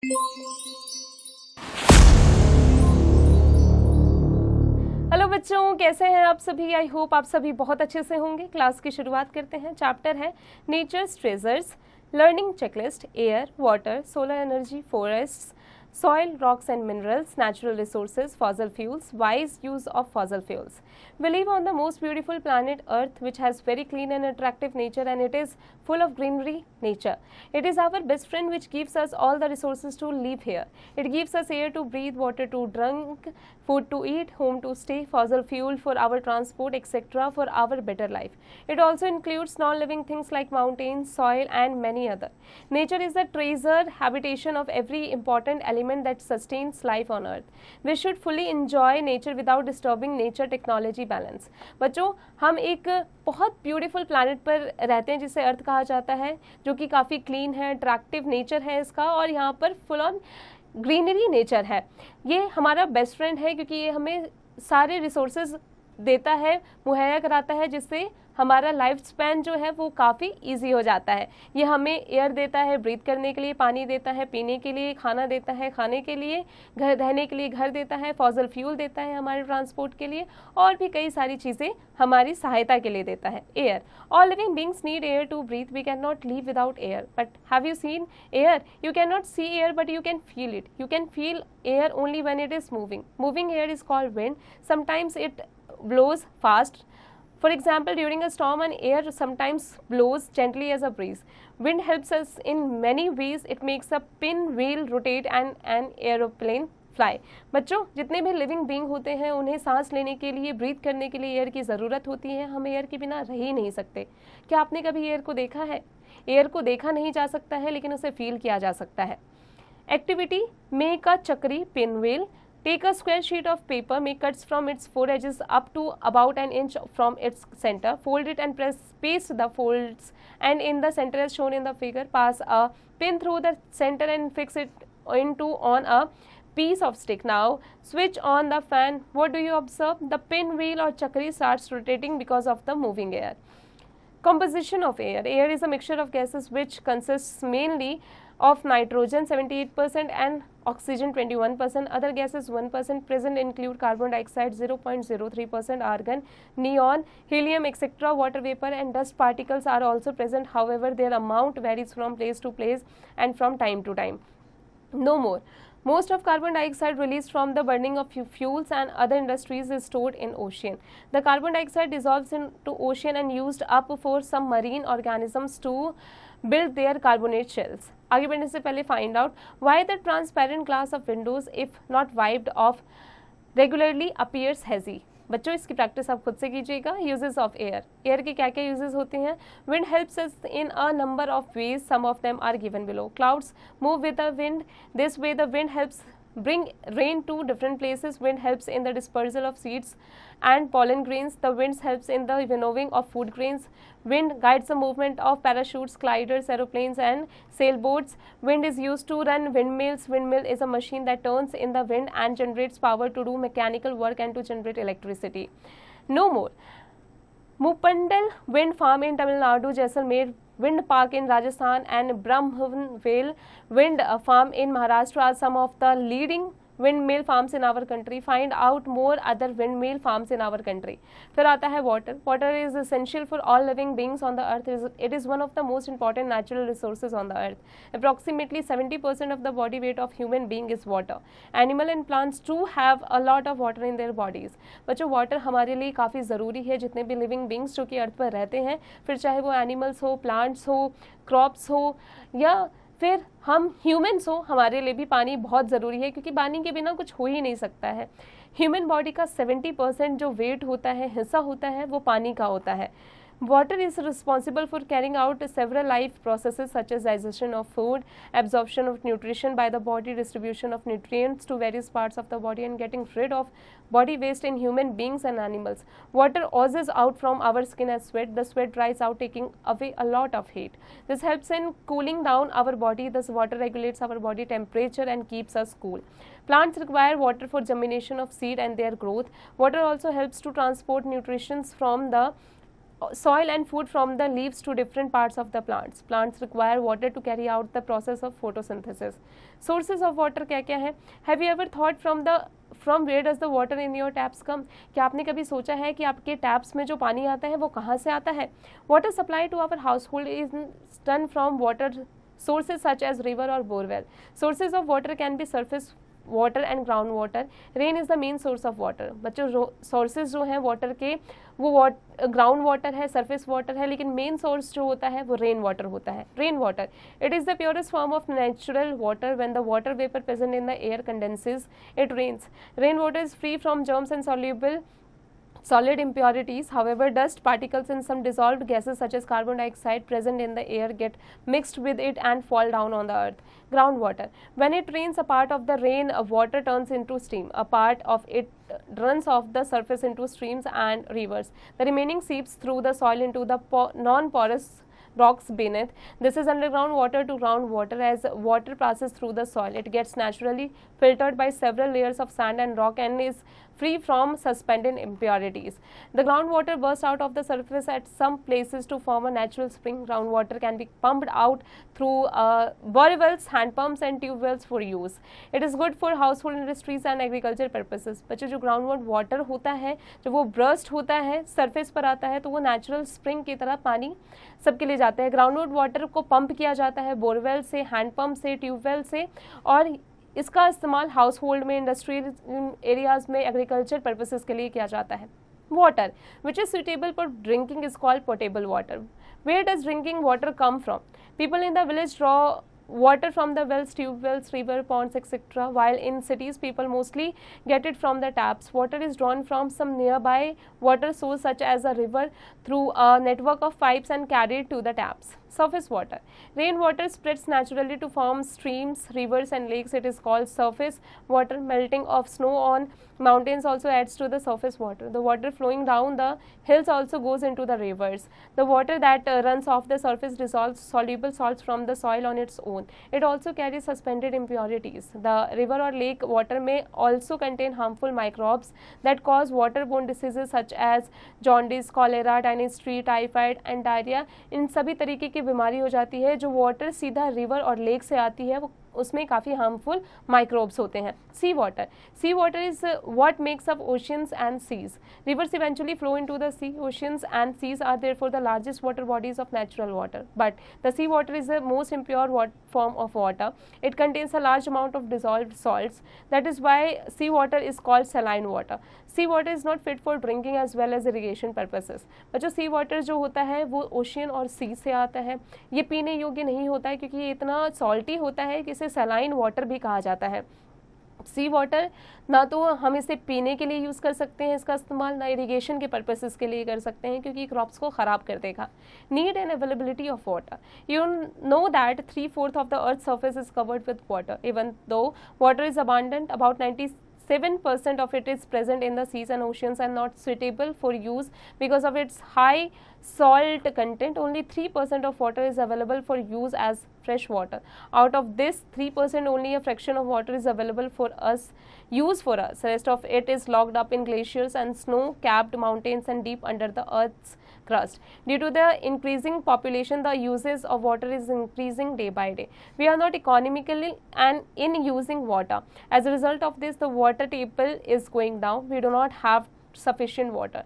Hello बच्चों, कैसे हैं आप सभी। आई होप आप सभी बहुत अच्छे से होंगे। क्लास की शुरुआत करते हैं। चैप्टर है nature's treasures, learning checklist, air, water, solar energy, forests, soil, rocks and minerals, natural resources, fossil fuels, wise use of fossil fuels. We live on the most beautiful planet Earth, which has very clean and attractive nature, and it is full of greenery nature. It is our best friend which gives us all the resources to live here. It gives us air to breathe, water to drink, food to eat, home to stay, fossil fuel for our transport, etc. for our better life. It also includes non-living things like mountains, soil and many other. Nature is the treasure habitation of every important element that sustains life on earth. We should fully enjoy nature without disturbing nature technology balance. बच्चों, हम एक बहुत beautiful planet पर रहते हैं जिसे अर्थ कहा जाता है, जो कि काफ़ी क्लीन है, अट्रैक्टिव नेचर है इसका, और यहाँ पर फुल ऑन ग्रीनरी नेचर है। ये हमारा बेस्ट फ्रेंड है क्योंकि ये हमें सारे रिसोर्सेज देता है, मुहैया कराता है, जिससे हमारा लाइफ स्पैन जो है वो काफ़ी इजी हो जाता है। ये हमें एयर देता है ब्रीथ करने के लिए, पानी देता है पीने के लिए, खाना देता है खाने के लिए, घर रहने के लिए घर देता है, फॉसिल फ्यूल देता है हमारे ट्रांसपोर्ट के लिए, और भी कई सारी चीज़ें हमारी सहायता के लिए देता है। Air, all living beings need air to breathe. We can not live without air. But have you seen air? You can not see air but you can feel it. You can feel air only when it is moving. Moving air is called wind. Sometimes it blows fast. For example, during a storm, an air sometimes blows gently as a breeze. Wind helps us in many ways. It makes a pinwheel rotate and an aeroplane fly. बच्चों, जितने भी living being होते हैं उन्हें सांस लेने के लिए, ब्रीथ करने के लिए एयर की ज़रूरत होती है। हम एयर के बिना रह ही नहीं सकते। क्या आपने कभी एयर को देखा है? एयर को देखा नहीं जा सकता है, लेकिन उसे फील किया जा सकता है। Activity: make a chakri pinwheel. Take a square sheet of paper, make cuts from its four edges up to about an inch from its center. Fold it and paste the folds, and in the center as shown in the figure. Pass a pin through the center and fix it on a piece of stick. Now switch on the fan. What do you observe? The pinwheel or chakri starts rotating because of the moving air. Composition of air. Air is a mixture of gases which consists mainly of nitrogen 78% and oxygen 21%. Other gases 1% present include carbon dioxide 0.03%, argon, neon, helium, etc. Water vapor and dust particles are also present. However, their amount varies from place to place and from time to time. No more. Most of carbon dioxide released from the burning of fuels and other industries is stored in ocean. The carbon dioxide dissolves into ocean and used up for some marine organisms to build their carbonate shells. आगे बढ़ने से पहले find out why the transparent glass of windows, if not wiped off regularly, appears hazy. बच्चों, इसकी practice आप खुद से कीजिएगा। Uses of air. एयर के क्या क्या यूजेस होते हैं? Wind helps us in a number of ways. Some of them are given below. Clouds move with the wind. This way the wind helps bring rain to different places. Wind helps in the dispersal of seeds and pollen grains. The wind helps in the winnowing of food grains. Wind guides the movement of parachutes, gliders, aeroplanes and sailboats. Wind is used to run windmills. Windmill is a machine that turns in the wind and generates power to do mechanical work and to generate electricity. No more. Mupandal wind farm in Tamil Nadu, Jaisalmer wind park in Rajasthan and Brahmvale wind farm in Maharashtra are some of the leading windmill farms in our country. Find out more other windmill farms in our country. फिर आता है water. Water is essential for all living beings on the earth. It is one of the most important natural resources on the earth. Approximately 70% of the body weight of human being is water. Animal and plants too have a lot of water in their bodies. बच्चों, water हमारे लिए काफ़ी ज़रूरी है। जितने भी living beings जो कि अर्थ पर रहते हैं, फिर चाहे वो animals हो, plants हो, crops हो, या फिर हम ह्यूमन्स हो, हमारे लिए भी पानी बहुत ज़रूरी है, क्योंकि पानी के बिना कुछ हो ही नहीं सकता है। ह्यूमन बॉडी का 70% जो वेट होता है, हिस्सा होता है, वो पानी का होता है। Water is responsible for carrying out several life processes such as digestion of food, absorption of nutrition by the body, distribution of nutrients to various parts of the body, and getting rid of body waste in human beings and animals. Water oozes out from our skin as sweat. The sweat dries out, taking away a lot of heat. This helps in cooling down our body. Thus, water regulates our body temperature and keeps us cool. Plants require water for germination of seed and their growth. Water also helps to transport nutrition from the soil and food from the leaves to different parts of the plants. Plants require water to carry out the process of photosynthesis. Sources of water क्या क्या है? Have you ever thought from where does the water in your taps come? क्या आपने कभी सोचा है कि आपके टैप्स में जो पानी आता है वो कहाँ से आता है? Water supply to our household is done from water sources such as river or borewell. Sources of water can be surface water and ground water. Rain is the main source of water. बच्चों sources जो हैं water के वो ground water है, surface water है, लेकिन main source जो होता है वो रेन वाटर होता है. Rain water, it is the purest form of natural water. When the water vapour present in the air condenses it rains. Rain water is free from germs and solid impurities. However, dust particles and some dissolved gases such as carbon dioxide present in the air get mixed with it and fall down on the earth. Groundwater, when it rains, a part of the rain water turns into steam. A part of it runs off the surface into streams and rivers. The remaining seeps through the soil into the non-porous rocks beneath. This is underground water to groundwater. As water passes through the soil, it gets naturally filtered by several layers of sand and rock and is free from suspended impurities. The groundwater bursts out of the surface at some places to form a natural spring. Groundwater can be pumped out through borewells, hand pumps and tube wells for use. It is good for household industries and agriculture purposes. बच्चों जो groundwater water होता है, जब वो burst होता है, surface पर आता है, तो वो natural spring की तरह पानी सबके लिए जाता है. ग्राउंडवुड वाटर को पंप किया जाता है बोरवेल से, हैंड पंप से, ट्यूबवेल से, और इसका इस्तेमाल हाउस होल्ड में, इंडस्ट्रियल एरियाज में, एग्रीकल्चर पर्पसेस के लिए किया जाता है. Water which is suitable for drinking is called potable water. Where does drinking water come from? People in the village draw water from the wells, tube wells, river, ponds, etc. While in cities, people mostly get it from the taps. Water is drawn from some nearby water source such as a river through a network of pipes and carried to the taps. Surface water. Rainwater spreads naturally to form streams, rivers and lakes. It is called surface water. Melting of snow on mountains also adds to the surface water. The water flowing down the hills also goes into the rivers. The water that runs off the surface dissolves soluble salts from the soil on its own. It also carries suspended impurities. The river or lake water may also contain harmful microbes that cause waterborne diseases such as jaundice, cholera, dysentry, typhoid and diarrhea. इन सभी तरीके की बीमारी हो जाती है. जो water सीधा river और लेक से आती है वो उसमें काफ़ी हार्मफुल माइक्रोब्स होते हैं. Sea water. Sea water is what makes up oceans and seas. Rivers eventually flow into the sea. Oceans and seas are therefore the largest water bodies of natural water. But the sea water is the most impure form of water. It contains a large amount of dissolved salts. That is why sea water is called saline water. Sea water is not fit for drinking as well as irrigation purposes. बच्चों sea water जो होता है वो ocean और सी से आता है. ये पीने योग्य नहीं होता है क्योंकि ये इतना सॉल्टी होता है कि इसे सलाइन वाटर भी कहा जाता है. सी वाटर ना तो हम इसे पीने के लिए यूज़ कर सकते हैं, इसका इस्तेमाल ना इरिगेशन के पर्पसेस के लिए कर सकते हैं क्योंकि क्रॉप्स को ख़राब कर देगा. Need and availability of water. You know that 3/4 of the earth surface is covered with water. Even though water is abundant, about 97% of it is present in the seas and oceans and not suitable for use because of its high salt content. Only 3% of water is available for use as fresh water. Out of this 3%, only a fraction of water is available for us, use for us. Rest of it is locked up in glaciers and snow-capped mountains and deep under the earth's crust. Due to the increasing population, the uses of water is increasing day by day. We are not economically and in using water. As a result of this, the water table is going down. We do not have sufficient water.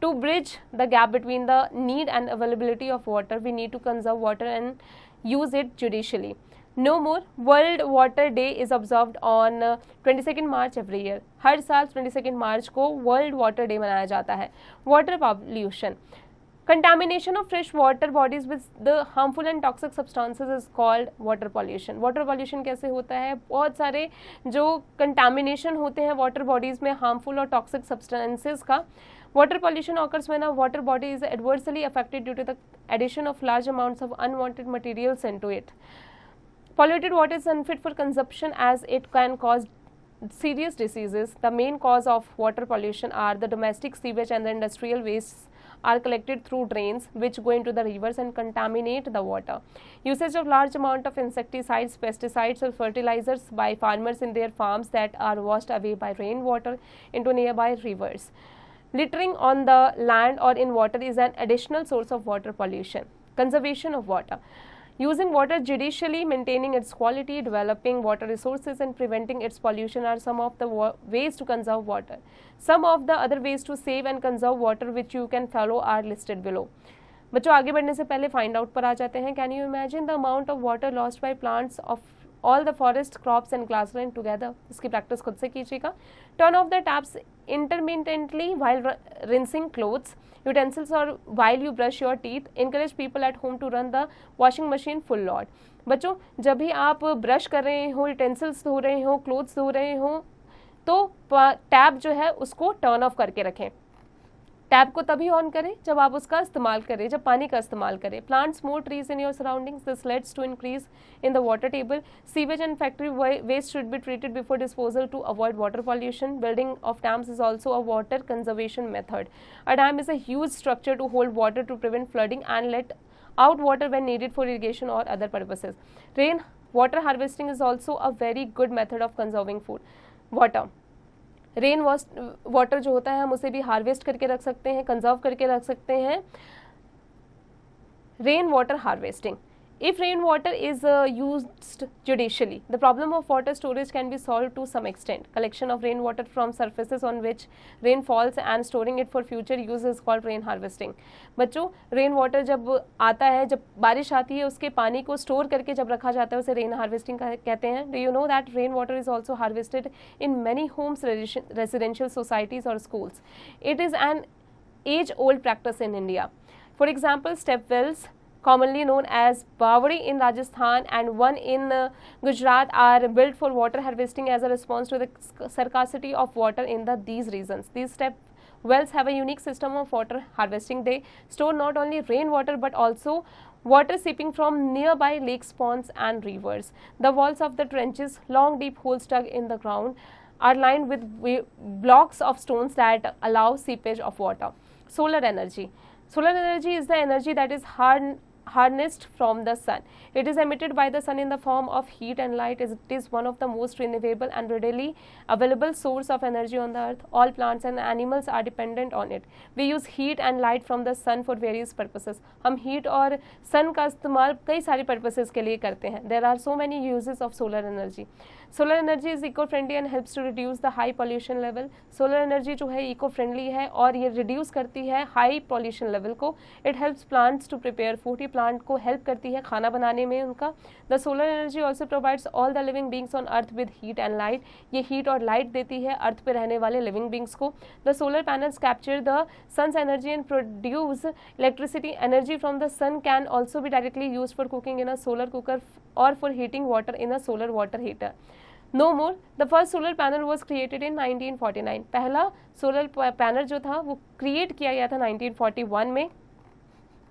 To bridge the gap between the need and availability of water, we need to conserve water and use it judiciously. No more. World Water Day is observed on 22nd March every year. हर साल 22nd मार्च को world water day मनाया जाता है. Water pollution. Contamination of fresh water bodies with the harmful and toxic substances is called water pollution. Water pollution कैसे होता है? बहुत सारे जो contamination होते हैं water bodies में harmful और toxic substances का. Water pollution occurs when a water body is adversely affected due to the addition of large amounts of unwanted materials into it. Polluted water is unfit for consumption as it can cause serious diseases. The main cause of water pollution are the domestic sewage and the industrial wastes are collected through drains which go into the rivers and contaminate the water. Usage of large amount of insecticides, pesticides or fertilizers by farmers in their farms that are washed away by rainwater into nearby rivers. Littering on the land or in water is an additional source of water pollution. Conservation of water. Using water judiciously, maintaining its quality, developing water resources and preventing its pollution are some of the ways to conserve water. Some of the other ways to save and conserve water which you can follow are listed below. बच्चों आगे बढ़ने से पहले find out पर आ जाते हैं. Can you imagine the amount of water lost by plants of all the forest crops and grassland together. इसकी प्रैक्टिस खुद से कीजिएगा. Turn off the taps intermittently while rinsing clothes, utensils or while you brush your teeth. Encourage people at home to run the washing machine full load. बच्चों जब भी आप brush कर रहे हो, यूटेंसिल्स धो रहे हो, क्लोथ्स धो रहे हो, तो टैप जो है उसको टर्न ऑफ करके रखें. टैप को तभी ऑन करें जब आप उसका इस्तेमाल करें, जब पानी का इस्तेमाल करें. Plants more trees in your surroundings. This leads to increase in the water table. Sewage and factory waste should be treated before disposal to avoid water pollution. Building of dams is also a water conservation method. A dam is a huge structure to hold water to prevent flooding and let out water when needed for irrigation or other purposes. Rain water harvesting is also a very good method of conserving food. Water. Rain water जो होता है हम उसे भी harvest करके रख सकते हैं, कंजर्व करके रख सकते हैं. Rain water harvesting. If rainwater is used judicially, the problem of water storage can be solved to some extent. Collection of rainwater from surfaces on which rain falls and storing it for future use is called rain harvesting. बच्चों rain water जब आता है, जब बारिश आती है, उसके पानी को स्टोर करके जब रखा जाता है उसे रेन हार्वेस्टिंग कहते हैं. Do you know that rainwater is also harvested in many homes, residential societies or schools? It is an age-old practice in India. For example, step wells, commonly known as Bawari in Rajasthan and one in Gujarat, are built for water harvesting as a response to the scarcity of water in these regions. These step wells have a unique system of water harvesting. They store not only rainwater but also water seeping from nearby lakes, ponds and rivers. The walls of the trenches, long deep holes dug in the ground, are lined with blocks of stones that allow seepage of water. Solar energy. Solar energy is the energy that is harnessed from the sun. It is emitted by the sun in the form of heat and light. It is one of the most renewable and readily available source of energy on the earth. All plants and animals are dependent on it. We use heat and light from the sun for various purposes. हम heat और sun का इस्तेमाल कई सारी purposes के लिए करते हैं. There are so many uses of solar energy. Solar energy is eco-friendly and helps to reduce the high pollution level. Solar energy जो है eco-friendly है और ये reduce करती है high pollution level को. It helps plants to prepare food. ये plant को help करती है खाना बनाने में उनका. The solar energy also provides all the living beings on earth with heat and light. ये heat और light देती है अर्थ पे रहने वाले living beings को. The solar panels capture the sun's energy and produce electricity. Energy from the sun can also be directly used for cooking in a solar cooker or for heating water in a solar water heater. No more. The first solar panel was created in 1949. पहला solar panel जो था वो create किया गया था 1941 में.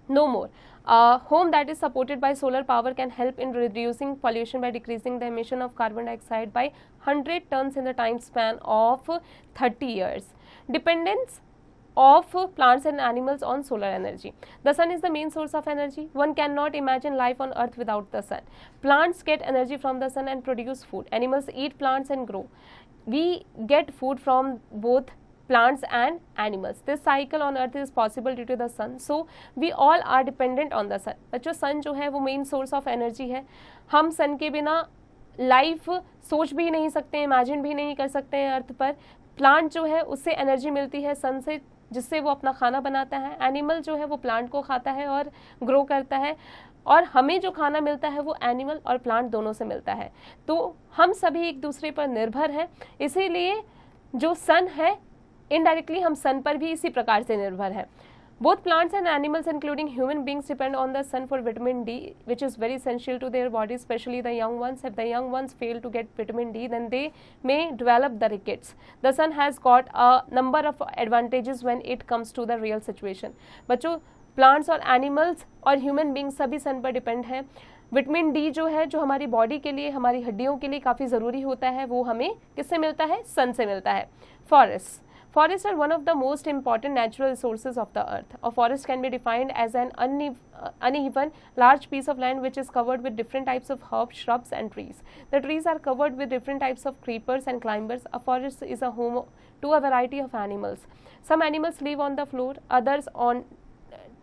No more. A home that is supported by solar power can help in reducing pollution by decreasing the emission of carbon dioxide by 100 tons in the time span of 30 years. Dependence of plants and animals on solar energy. The sun is the main source of energy. One cannot imagine life on earth without the sun. Plants get energy from the sun and produce food. Animals eat plants and grow. We get food from both plants and animals. This cycle on earth is possible due to the sun. So we all are dependent on the sun. बच्चों sun जो है वो main source of energy है. हम sun के बिना life सोच भी नहीं सकते, इमेजिन भी नहीं कर सकते हैं अर्थ पर. प्लांट जो है उससे एनर्जी मिलती है सन से, जिससे वो अपना खाना बनाता है. एनिमल जो है वो प्लांट को खाता है और ग्रो करता है, और हमें जो खाना मिलता है वो एनिमल और प्लांट दोनों से मिलता है. तो हम सभी एक दूसरे पर निर्भर हैं. इसीलिए जो सन है इनडायरेक्टली हम सन पर भी इसी प्रकार से निर्भर हैं. Both plants and animals including human beings depend on the sun for vitamin D, which is very essential to their bodies, especially the young ones. If the young ones fail to get vitamin D, then they may develop the rickets. The sun has got a number of advantages when it comes to the real situation. बच्चों plants और animals और human beings सभी sun पर depend हैं. Vitamin D जो है, जो हमारी बॉडी के लिए, हमारी हड्डियों के लिए काफ़ी ज़रूरी होता है, वो हमें किससे मिलता है? सन से मिलता है. Forest Forests are one of the most important natural resources of the earth. A forest can be defined as an uneven, large piece of land which is covered with different types of herbs, shrubs and trees. The trees are covered with different types of creepers and climbers. A forest is a home to a variety of animals. Some animals live on the floor, others on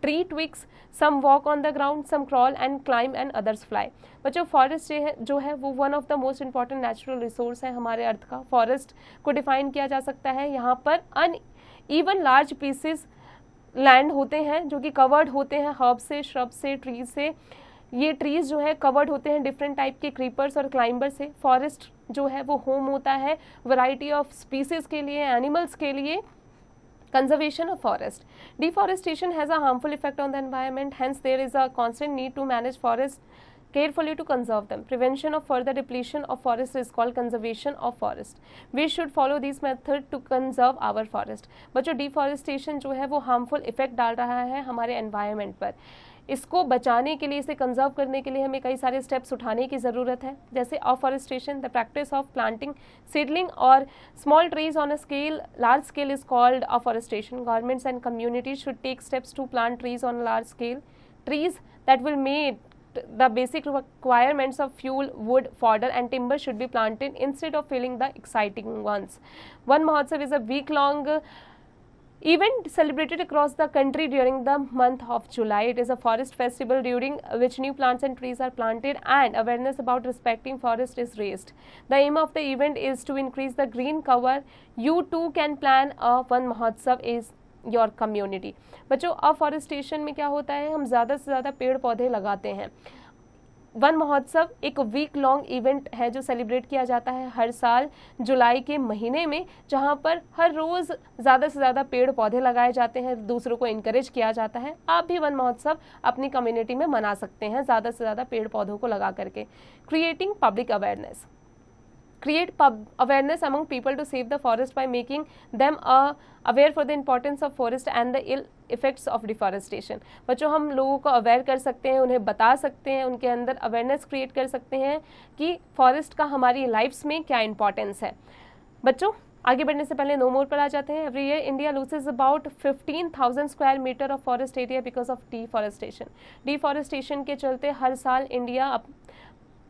tree twigs, some walk on the ground, some crawl and climb and others fly. बच्चों forest जो है वो one of the most important natural resource है हमारे अर्थ का. Forest को define किया जा सकता है, यहाँ पर अनइवन लार्ज पीसेस लैंड होते हैं जो कि कवर्ड होते हैं हर्ब से, श्रब से, ट्रीज से. ये ट्रीज जो है कवर्ड होते हैं डिफरेंट टाइप के क्रीपर्स और क्लाइंबर से. फॉरेस्ट जो है वो होम होता है वैरायटी ऑफ स्पीसीज के लिए, एनिमल्स के लिए. Conservation of forest. Deforestation has a harmful effect on the environment, hence there is a constant need to manage forests carefully to conserve them. Prevention of further depletion of forest is called conservation of forest. We should follow these methods to conserve our forest. बच्चों deforestation जो है वो harmful effect डाल रहा है हमारे environment पर. इसको बचाने के लिए, इसे कंजर्व करने के लिए हमें कई सारे स्टेप्स उठाने की ज़रूरत है, जैसे afforestation, the practice of planting seedling और small trees on a scale, large scale is called afforestation. Governments and communities should take steps to plant trees on large scale, trees that will make the basic requirements of fuel, wood, fodder and timber should be planted instead of filling the exciting ones. Van Mahotsav is a week-long event celebrated across the country during the month of July. It is a forest festival during which new plants and trees are planted and awareness about respecting forest is raised. The aim of the event is to increase the green cover. You too can plan a Van Mahotsav is your community. बच्चों afforestation में क्या होता है, हम ज़्यादा से ज़्यादा पेड़ पौधे लगाते हैं. वन महोत्सव एक वीक लॉन्ग इवेंट है जो सेलिब्रेट किया जाता है हर साल जुलाई के महीने में, जहाँ पर हर रोज़ ज़्यादा से ज़्यादा पेड़ पौधे लगाए जाते हैं, दूसरों को इनकरेज किया जाता है. आप भी वन महोत्सव अपनी कम्युनिटी में मना सकते हैं ज़्यादा से ज़्यादा पेड़ पौधों को लगा करके. Creating public awareness. Create awareness among people to save the forest by making them aware for the importance of forest and the ill effects of deforestation. बच्चों हम लोगों को अवेयर कर सकते हैं, उन्हें बता सकते हैं, उनके अंदर अवेयरनेस क्रिएट कर सकते हैं कि फॉरेस्ट का हमारी लाइफ्स में क्या इंपॉर्टेंस है. बच्चों आगे बढ़ने से पहले नो मोर पर आ जाते हैं. Every year India loses about 15,000 square metre of forest area because of deforestation. Deforestation के चलते हर साल इंडिया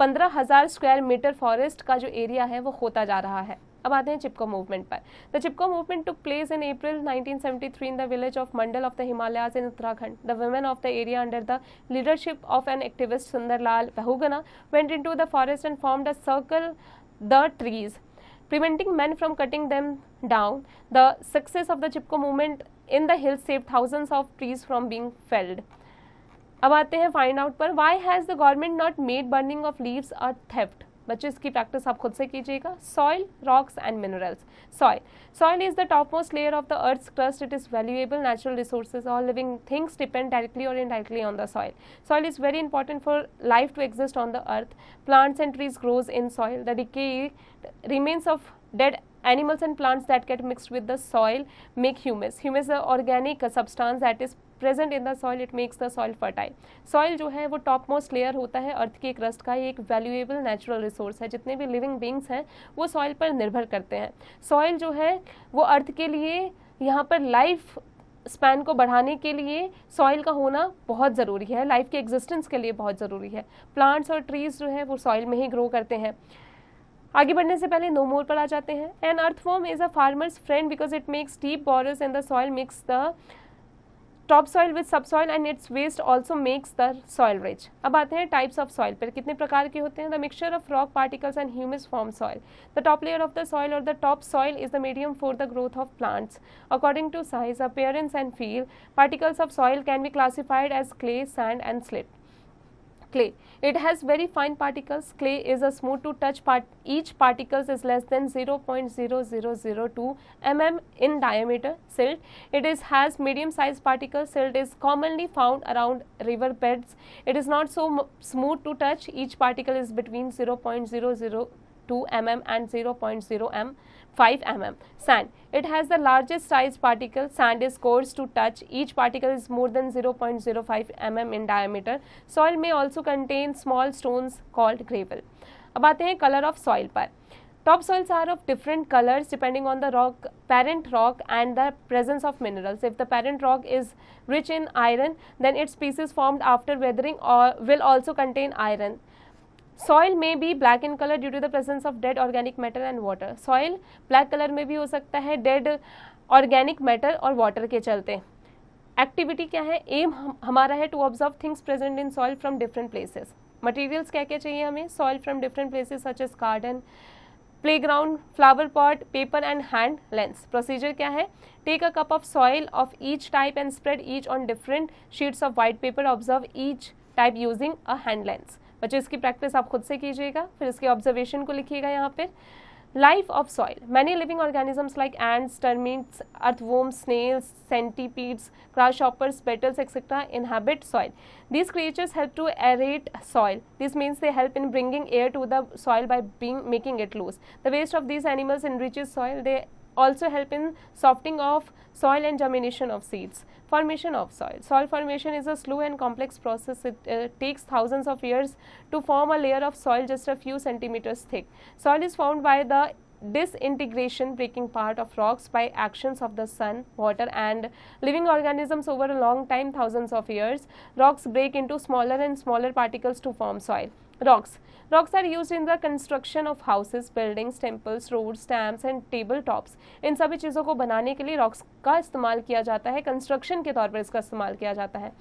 15,000 स्क्वायर मीटर फॉरेस्ट का जो एरिया है वो होता जा रहा है. अब आते हैं चिपको मूवमेंट पर. The Chipko movement took place in April 1973 in the village of Mandal of the Himalayas in Uttarakhand. The women of the area under the leadership of an activist Sunderlal Bahuguna went into the forest and formed a circle the trees, preventing men from cutting them down. The success of the Chipko movement in the hills saved thousands of trees from being felled. अब आते हैं find out पर. Why has the government not made burning of leaves a theft. बच्चों इसकी practice आप खुद से कीजिएगा. Soil, rocks and minerals. Soil is the top most layer of the earth's crust. It is valuable natural resources. All living things depend directly और indirectly on the soil. Soil is very important for life to exist on the earth. Plants and trees grows in soil. The decay remains of dead animals and plants that get mixed with the soil make humus. Humus is an organic substance that is present in the soil. It makes the soil fertile. Soil जो है वो top most layer होता है अर्थ के crust का. ये एक valuable natural resource है. जितने भी लिविंग बींग्स हैं वो सॉइल पर निर्भर करते हैं. सॉइल जो है वो अर्थ के लिए यहाँ पर लाइफ स्पैन को बढ़ाने के लिए सॉइल का होना बहुत ज़रूरी है, लाइफ के एग्जिस्टेंस के लिए बहुत ज़रूरी है. प्लांट्स और ट्रीज जो है वो सॉइल में ही ग्रो करते हैं. आगे बढ़ने से पहले नो मोर पर आ जाते हैं. An earthworm is a farmer's friend because it makes deep burrows in the soil, mix the top soil with sub soil and its waste also makes the soil rich. अब आते हैं टाइप्स ऑफ सॉइल पर. कितने प्रकार के होते हैं. The mixture of rock particles and humus form soil. The top layer of the soil और the top soil is the medium for the growth of plants. According to size, appearance and feel, particles of soil can be classified as clay, sand and slit. Clay. It has very fine particles. Clay is a smooth to touch part. Each particle is less than 0.0002 mm in diameter. Silt. Has medium sized particles. Silt is commonly found around river beds. It is not so smooth to touch. Each particle is between 0.002 mm and 0.05 mm. Sand. It has the largest size particle. Sand is coarse to touch. Each particle is more than 0.05 mm in diameter. Soil may also contain small stones called gravel. अब आते हैं colour of soil पर. Topsoils are of different colors depending on the parent rock and the presence of minerals. If the parent rock is rich in iron, then its species formed after weathering will also contain iron. Soil may be black in color due to the presence of dead organic matter and water. Soil black color में भी हो सकता है dead organic matter और water के चलते. Activity क्या है? Aim हमारा है to observe things present in soil from different places. Materials क्या क्या चाहिए हमें? Soil from different places such as garden, playground, flower pot, paper and hand lens. Procedure क्या है? Take a cup of soil of each type and spread each on different sheets of white paper. Observe each type using a hand lens. बच्चों इसकी practice आप खुद से कीजिएगा, फिर इसके ऑब्जर्वेशन को लिखिएगा यहाँ पर. Life of soil. Many living organisms like ants, termites, earthworms, snails, centipedes, grasshoppers, beetles, etc. inhabit soil. These creatures help to aerate soil. This means they help in bringing air to the soil by making it loose. The waste of these animals enriches soil. They also help in softening of soil and germination of seeds. Formation of soil. Soil formation is a slow and complex process. It takes thousands of years to form a layer of soil just a few centimeters thick. Soil is formed by the disintegration breaking part of rocks by actions of the sun, water and living organisms over a long time, thousands of years. Rocks break into smaller and smaller particles to form soil. Rocks. Rocks are used in the construction of houses, buildings, temples, roads, dams and tabletops. इन सभी चीज़ों को बनाने के लिए rocks का इस्तेमाल किया जाता है, कंस्ट्रक्शन के तौर पर इसका इस्तेमाल किया जाता है.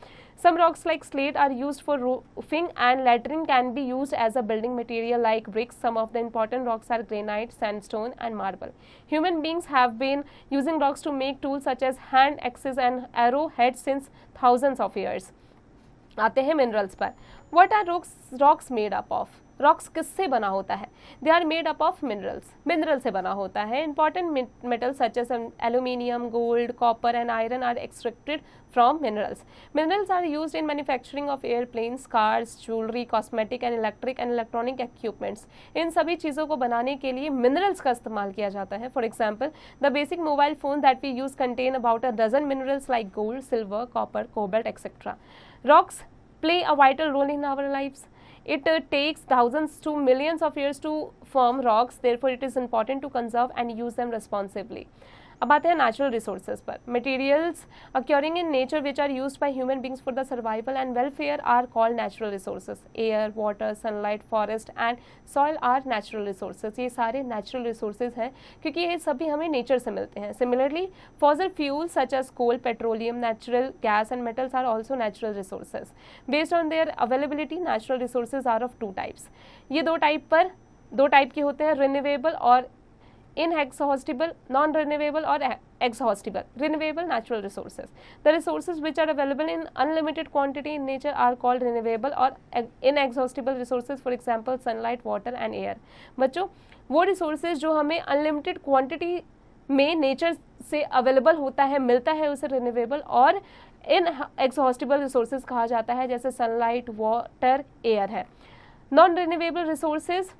Some rocks like slate are used for roofing and latrine can be used as a building material like bricks. Some of the important rocks are granite, sandstone and marble. Human beings have been using rocks to make tools such as hand axes and arrowheads since thousands of years. आते हैं minerals पर. What are rocks made up of? रॉक्स किससे बना होता है? They are made up of minerals. Mineral से बना होता है. Important metals such as aluminium, gold, copper and iron are extracted from minerals. Minerals are used in manufacturing of airplanes, cars, jewellery, cosmetic and electric and electronic equipments. इन सभी चीज़ों को बनाने के लिए मिनरल्स का इस्तेमाल किया जाता है. For example the basic mobile phone that we use contain about a dozen minerals like gold, silver, copper, cobalt etcetera. Rocks play a vital role in our lives. It takes thousands to millions of years to form rocks. Therefore, it is important to conserve and use them responsibly. अब आते हैं natural resources पर. Materials occurring in nature which are used by human beings for the survival and welfare are called natural resources. Air, water, sunlight, forest and soil are natural resources. ये सारे natural resources हैं क्योंकि ये सभी हमें nature से मिलते हैं. Similarly fossil fuels such as coal, petroleum, natural gas and metals are also natural resources. Based on their availability natural resources are of two types. ये दो टाइप के होते हैं, रिन्यूएबल और inexhaustible, non-renewable or exhaustible. Renewable natural resources. The resources which are available in unlimited quantity in nature are called renewable or inexhaustible resources. For example, sunlight, water and air. बच्चों वो resources जो हमें unlimited quantity में nature से available होता है, मिलता है, उसे रिन्यूएबल और इनएग्जॉस्टिबल रिसोर्सेज कहा जाता है, जैसे सनलाइट, वाटर, एयर है. Non renewable resources,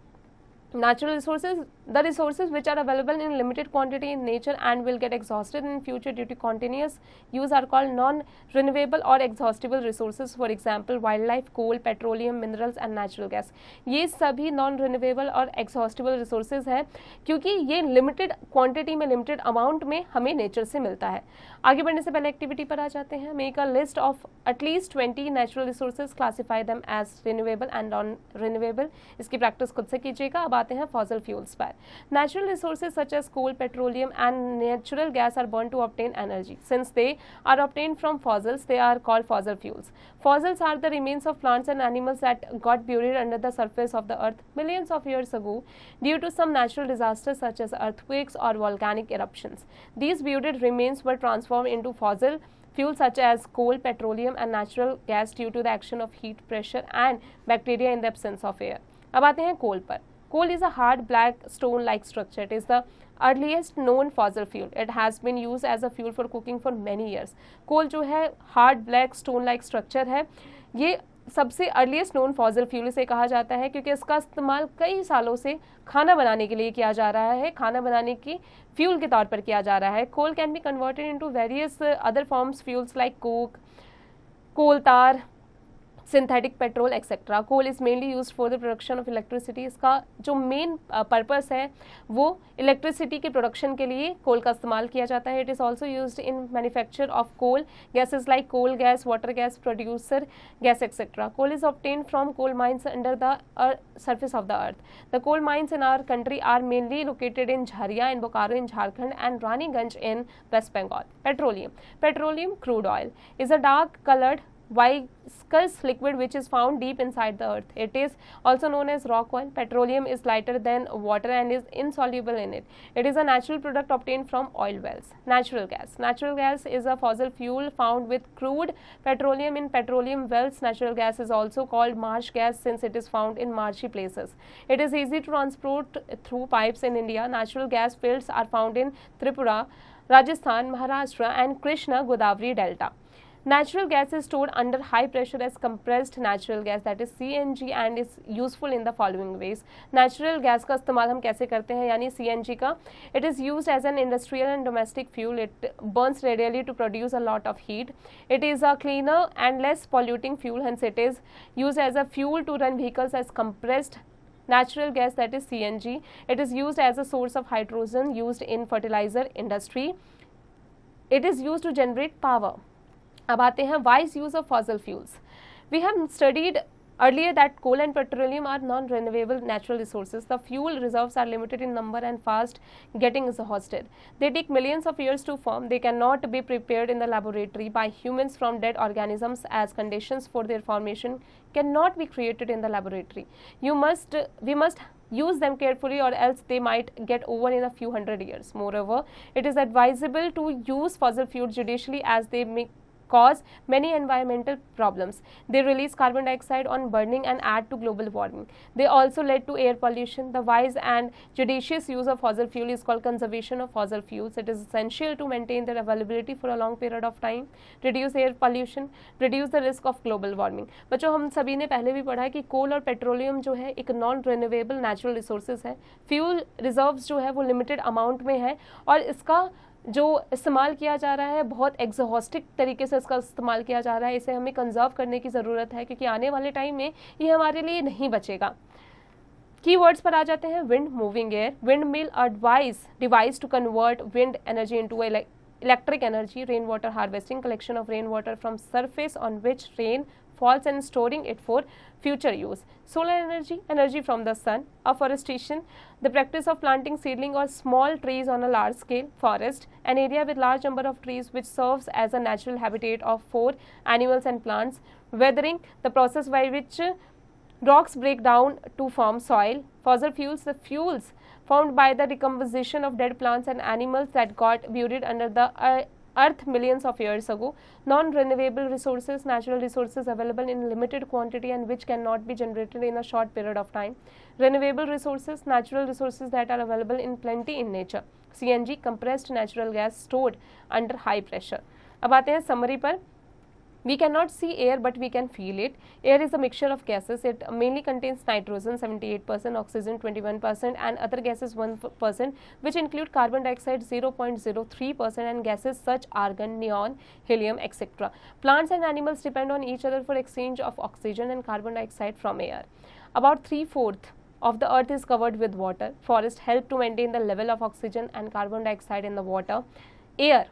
natural resources, the resources which are available in limited quantity in nature and will get exhausted in future due to continuous use are called non-renewable or exhaustible resources. For example, wildlife, coal, petroleum, minerals and natural gas. ये सभी non-renewable और exhaustible resources हैं क्योंकि ये limited quantity में, limited amount में हमें nature से मिलता है. आगे बढ़ने से पहले एक्टिविटी पर आ जाते हैं. Make a list of at least 20 natural resources, classify them as renewable and non-renewable. इसकी प्रैक्टिस खुद से कीजिएगा. अब आते हैं फॉसिल फ्यूल्स पर. Natural resources such as coal, petroleum and natural gas are burn to obtain energy. Since they are obtain from fossils, they are called fossil fuels. Fossils are the remains of plants and animals that got buried under the surface of the earth millions of years ago due to some natural disasters such as earthquakes or volcanic eruptions. These buried remains were transformed into fossil fuels such as coal, petroleum and natural gas due to the action of heat, pressure and bacteria in the absence of air. अब आते हैं कोल पर. Coal is a hard black stone-like structure. It is the earliest known fossil fuel. It has been used as a fuel for cooking for many years. Coal जो है hard black stone-like structure है, ये सबसे earliest known fossil fuel इसे कहा जाता है क्योंकि इसका इस्तेमाल कई सालों से खाना बनाने के लिए किया जा रहा है, खाना बनाने की फ्यूल के तौर पर किया जा रहा है. Coal can be converted into various other forms fuels like coke, coal tar, synthetic petrol etcetera. Coal is mainly used for the production of electricity. इसका जो मेन पर्पस है वो इलेक्ट्रिसिटी के प्रोडक्शन के लिए कोल का इस्तेमाल किया जाता है। It is also used in manufacture of coal gases like coal gas, water gas, producer gas etcetera. Coal is obtained from coal mines under the surface of the earth. The coal mines in our country are mainly located in Jharia in Bokaro in Jharkhand and Raniganj in West Bengal. Petroleum crude oil is a dark colored viscous liquid which is found deep inside the earth. It is also known as rock oil. Petroleum is lighter than water and is insoluble in it. It is a natural product obtained from oil wells. Natural gas is a fossil fuel found with crude petroleum in petroleum wells. Natural gas is also called marsh gas since it is found in marshy places. It is easy to transport through pipes in India. Natural gas fields are found in Tripura, Rajasthan, Maharashtra and Krishna Godavari Delta. Natural gas is stored under high pressure as compressed natural gas, that is CNG, and is useful in the following ways. Natural gas का इस्तेमाल हम कैसे करते हैं, यानी CNG का. It is used as an industrial and domestic fuel. It burns readily to produce a lot of heat. It is a cleaner and less polluting fuel, hence it is used as a fuel to run vehicles as compressed natural gas, that is CNG. It is used as a source of hydrogen used in fertilizer industry. It is used to generate power. अब आते हैं wise use of fossil fuels. We have studied earlier that coal and petroleum are non-renewable natural resources. The fuel reserves are limited in number and fast getting exhausted. They take millions of years to form. They cannot be prepared in the laboratory by humans from dead organisms, as conditions for their formation cannot be created in the laboratory. We must use them carefully or else they might get over in a few hundred years. Moreover, it is advisable to use fossil fuels judiciously as they may cause many environmental problems. They release carbon dioxide on burning and add to global warming. They also lead to air pollution. The wise and judicious use of fossil fuel is called conservation of fossil fuels. It is essential to maintain their availability for a long period of time, reduce air pollution, reduce the risk of global warming. बच्चों, हम सभी ने पहले भी पढ़ा है कि कोल और पेट्रोलियम जो है एक नॉन रिन्यूएबल नेचुरल रिसोर्सेज है. फ्यूल रिजर्व्स जो है वो लिमिटेड अमाउंट में है और इसका जो इस्तेमाल किया जा रहा है बहुत एग्जॉस्टिक तरीके से इसका इस्तेमाल किया जा रहा है. इसे हमें कंजर्व करने की ज़रूरत है क्योंकि आने वाले टाइम में ये हमारे लिए नहीं बचेगा. कीवर्ड्स पर आ जाते हैं. Wind, moving air. Windmill a device to convert wind energy into electric energy. Rainwater harvesting, collection of rainwater from surface on which rain falls and storing it for future use. Solar energy, energy from the sun. Afforestation, the practice of planting seedling or small trees on a large scale. Forest, an area with large number of trees which serves as a natural habitat for animals and plants. Weathering, the process by which rocks break down to form soil. Fossil fuels, the fuels formed by the decomposition of dead plants and animals that got buried under the earth millions of years ago. Non-renewable resources, natural resources available in limited quantity and which cannot be generated in a short period of time. Renewable resources, natural resources that are available in plenty in nature. CNG, compressed natural gas stored under high pressure. अब आते हैं summary पर. We cannot see air but we can feel it. Air is a mixture of gases. It mainly contains nitrogen 78%, oxygen 21% and other gases 1%, which include carbon dioxide 0.03% and gases such argon, neon, helium, etc. Plants and animals depend on each other for exchange of oxygen and carbon dioxide from air. About 3/4 of the earth is covered with water. Forests help to maintain the level of oxygen and carbon dioxide in the water. Air.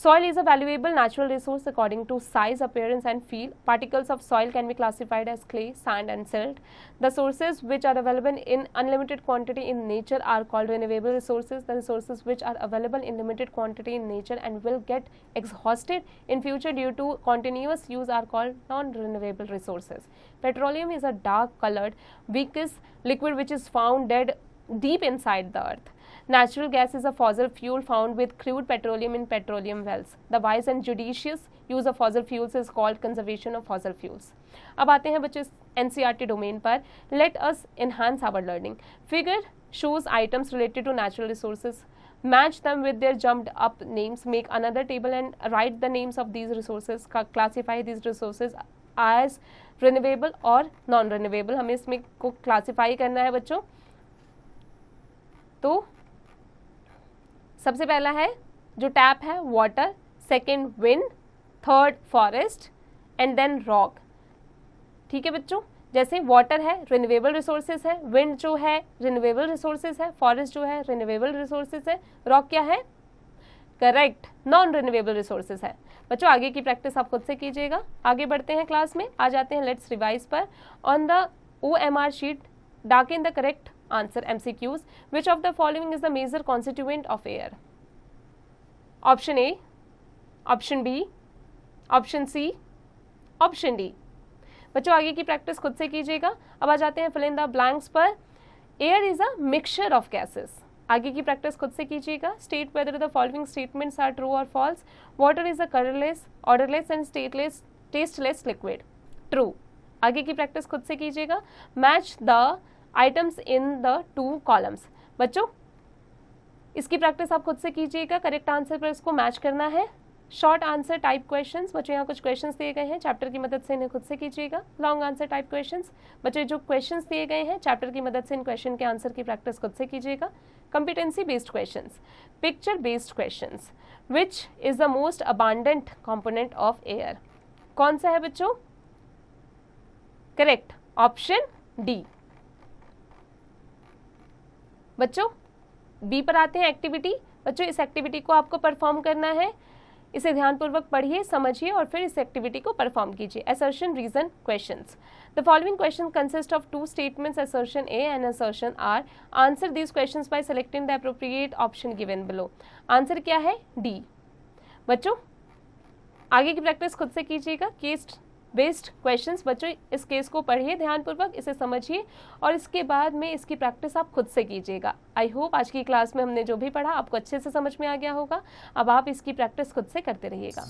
Soil is a valuable natural resource according to size, appearance and feel. Particles of soil can be classified as clay, sand and silt. The sources which are available in unlimited quantity in nature are called renewable resources. The resources which are available in limited quantity in nature and will get exhausted in future due to continuous use are called non-renewable resources. Petroleum is a dark colored viscous liquid which is found deep inside the earth. Natural gas is a fossil fuel found with crude petroleum in petroleum wells. The wise and judicious use of fossil fuels is called conservation of fossil fuels. अब आते हैं बच्चे NCERT domain पर. Let us enhance our learning. Figure shows items related to natural resources. Match them with their jumped up names. Make another table and write the names of these resources. Classify these resources as renewable और non-renewable. हमें इसमें को classify करना है बच्चों. तो सबसे पहला है जो टैप है water, second wind, third forest and then rock. ठीक है बच्चों, जैसे वाटर है रिन्यूएबल रिसोर्सेज है, विंड जो है रिन्यूएबल रिसोर्सेज है, फॉरेस्ट जो है रिन्यूएबल रिसोर्सेज है, रॉक क्या है, करेक्ट, नॉन रिन्यूएबल रिसोर्सेज है। बच्चों आगे की प्रैक्टिस आप खुद से कीजिएगा। आगे बढ़ते हैं क्लास में, आ जाते हैं लेट्स रिवाइज पर। On the OMR sheet darken the correct answer MCQs. Which of the following is the major constituent of air? Option A, option B, option C, option D. बच्चों आगे की प्रैक्टिस खुद से कीजिएगा। अब आ जाते हैं fill in the blanks पर। Air is a mixture of gases. आगे की प्रैक्टिस खुद से कीजिएगा। State whether the following statements are true or false. Water is a colorless, odorless and tasteless liquid. True. आगे की प्रैक्टिस खुद से कीजिएगा। Match the items in the two columns. बच्चों इसकी प्रैक्टिस आप खुद से कीजिएगा, करेक्ट आंसर पर इसको मैच करना है। शॉर्ट आंसर टाइप क्वेश्चंस, बच्चों यहाँ कुछ क्वेश्चंस दिए गए हैं, चैप्टर की मदद से इन्हें खुद से कीजिएगा। लॉन्ग आंसर टाइप क्वेश्चंस, बच्चों जो क्वेश्चंस दिए गए हैं चैप्टर की मदद से इन क्वेश्चन के आंसर की प्रैक्टिस खुद से कीजिएगा। Competency based questions, picture based questions, which is the most abundant component of air, कौन सा है बच्चों, करेक्ट ऑप्शन डी। बच्चों बी पर आते हैं एक्टिविटी। बच्चों इस एक्टिविटी को आपको परफॉर्म करना है, इसे ध्यानपूर्वक पढ़िए, समझिए और फिर इस एक्टिविटी को परफॉर्म कीजिए। Assertion reason questions. The following question consist of two statements, assertion A and assertion R. Answer this questions by selecting the appropriate option given below. Answer क्या है, डी। बच्चों आगे की प्रैक्टिस खुद से कीजिएगा। केस बेस्ड क्वेश्चंस, बच्चों इस केस को पढ़िए ध्यानपूर्वक, इसे समझिए और इसके बाद में इसकी प्रैक्टिस आप खुद से कीजिएगा। आई होप आज की क्लास में हमने जो भी पढ़ा आपको अच्छे से समझ में आ गया होगा। अब आप इसकी प्रैक्टिस खुद से करते रहिएगा।